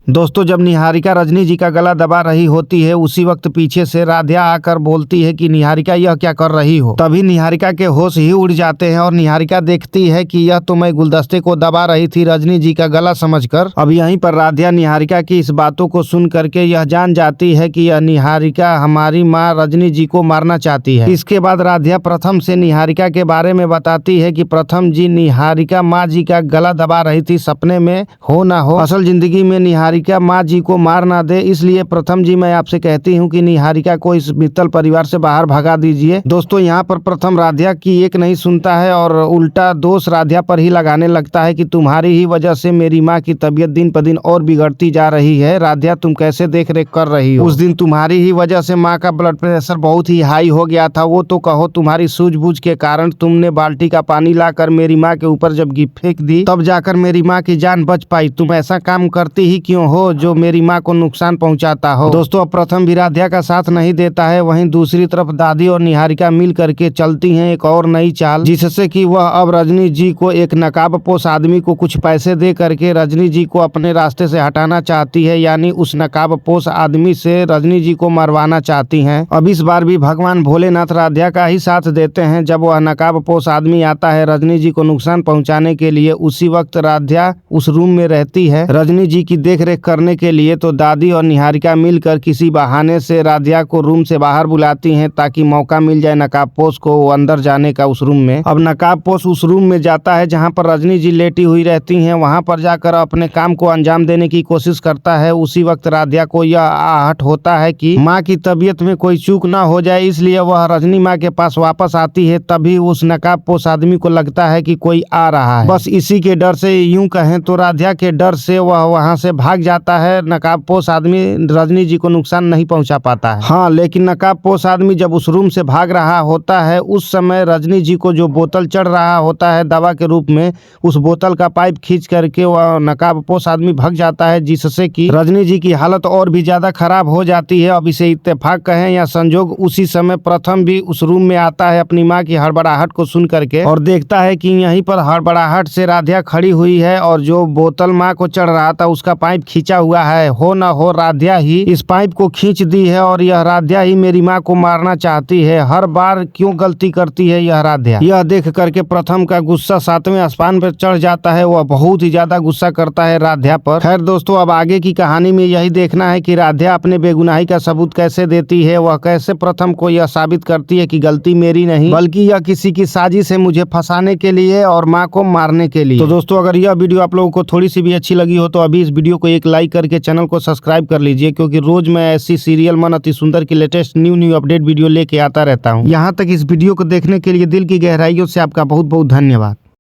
दोस्तों जब निहारिका रजनी जी का गला दबा रही होती है उसी वक्त पीछे से राधिया आकर बोलती है कि निहारिका यह क्या कर रही हो। तभी निहारिका के होश ही उड़ जाते हैं और निहारिका देखती है कि यह तो मैं गुलदस्ते को दबा रही थी रजनी जी का गला समझकर। अब यहीं पर राधिया निहारिका की इस बातों को सुन करके यह जान जाती है कि यह निहारिका हमारी माँ रजनी जी को मारना चाहती है। इसके बाद राधिया प्रथम से निहारिका के बारे में बताती है कि प्रथम जी निहारिका माँ जी का गला दबा रही थी, सपने में हो ना हो असल जिंदगी में निहारिका माँ जी को मार ना दे, इसलिए प्रथम जी मैं आपसे कहती हूँ कि निहारिका को इस मित्तल परिवार से बाहर भगा दीजिए। दोस्तों यहाँ पर प्रथम राधिया की एक नहीं सुनता है और उल्टा दोष राधिया पर ही लगाने लगता है कि तुम्हारी ही वजह से मेरी माँ की तबीयत दिन पर दिन और बिगड़ती जा रही है। राधिया तुम कैसे देख रेख कर रही हो? उस दिन तुम्हारी ही वजह से माँ का ब्लड प्रेशर बहुत ही हाई हो गया था, वो तो कहो तुम्हारी सूझबूझ के कारण तुमने बाल्टी का पानी लाकर मेरी माँ के ऊपर जब फेंक दी तब जाकर मेरी माँ की जान बच पाई। तुम ऐसा काम करती ही क्यों हो जो मेरी माँ को नुकसान पहुंचाता हो? दोस्तों अब प्रथम भी राधिया का साथ नहीं देता है, वहीं दूसरी तरफ दादी और निहारिका मिल करके चलती हैं एक और नई चाल, जिससे कि वह अब रजनी जी को एक नकाबपोश आदमी को कुछ पैसे दे करके रजनी जी को अपने रास्ते से हटाना चाहती है, यानी उस नकाबपोश आदमी से रजनी जी को मरवाना चाहती हैं। अब इस बार भी भगवान भोलेनाथ राधिया का ही साथ देते हैं। जब वह नकाबपोश आदमी आता है रजनी जी को नुकसान पहुंचाने के लिए, उसी वक्त राधिया उस रूम में रहती है रजनी जी की देखरेख करने के लिए, तो दादी और निहारिका मिलकर किसी बहाने से राधिया को रूम से बाहर बुलाती हैं ताकि मौका मिल जाए नकाबपोश को अंदर जाने का उस रूम में। अब नकाबपोश उस रूम में जाता है जहां पर रजनी जी लेटी हुई रहती हैं, वहां पर जाकर अपने काम को अंजाम देने की कोशिश करता है। उसी वक्त राधिया को यह आहट होता है कि माँ की तबीयत में कोई चूक ना हो जाए, इसलिए वह रजनी माँ के पास वापस आती है। तभी उस नकाबपोश आदमी को लगता है कि कोई आ रहा है, बस इसी के डर से, यूं कहें तो राधिया के डर से वह वहां से भाग जाता है। नकाबपोश आदमी रजनी जी को नुकसान नहीं पहुंचा पाता है। हाँ, लेकिन नकाबपोश आदमी जब उस रूम से भाग रहा होता है उस समय रजनी जी को जो बोतल चढ़ रहा होता है दवा के रूप में, उस बोतल का पाइप खींच करके वह नकाबपोश आदमी भाग जाता है, जिससे कि रजनी जी की हालत और भी ज्यादा खराब हो जाती है। अब इसे इत्तेफाक कहें या संजोग, उसी समय प्रथम भी उस रूम में आता है अपनी माँ की हड़बड़ाहट को सुन करके और देखता है कि यहीं पर हड़बड़ाहट से राधिया खड़ी हुई है और जो बोतल माँ को चढ़ रहा था उसका पाइप खींचा हुआ है। हो न हो राधिया ही इस पाइप को खींच दी है और यह राधिया ही मेरी माँ को मारना चाहती है। हर बार क्यों गलती करती है यह राधिया? यह देख करके प्रथम का गुस्सा 7वें आसमान पर चढ़ जाता है, वह बहुत ही ज्यादा गुस्सा करता है राधिया पर। खैर दोस्तों अब आगे की कहानी में यही देखना है कि राधिया अपने बेगुनाही का सबूत कैसे देती है, वह कैसे प्रथम को यह साबित करती है कि गलती मेरी नहीं बल्कि यह किसी की साजिश है मुझे फंसाने के लिए और माँ को मारने के लिए। तो दोस्तों अगर यह वीडियो आप लोगों को थोड़ी सी भी अच्छी लगी हो तो अभी इस वीडियो को एक लाइक करके चैनल को सब्सक्राइब कर लीजिए, क्योंकि रोज मैं ऐसी सीरियल मन अति सुंदर की लेटेस्ट न्यू अपडेट वीडियो लेके आता रहता हूँ। यहाँ तक इस वीडियो को देखने के लिए दिल की गहराइयों से आपका बहुत बहुत धन्यवाद।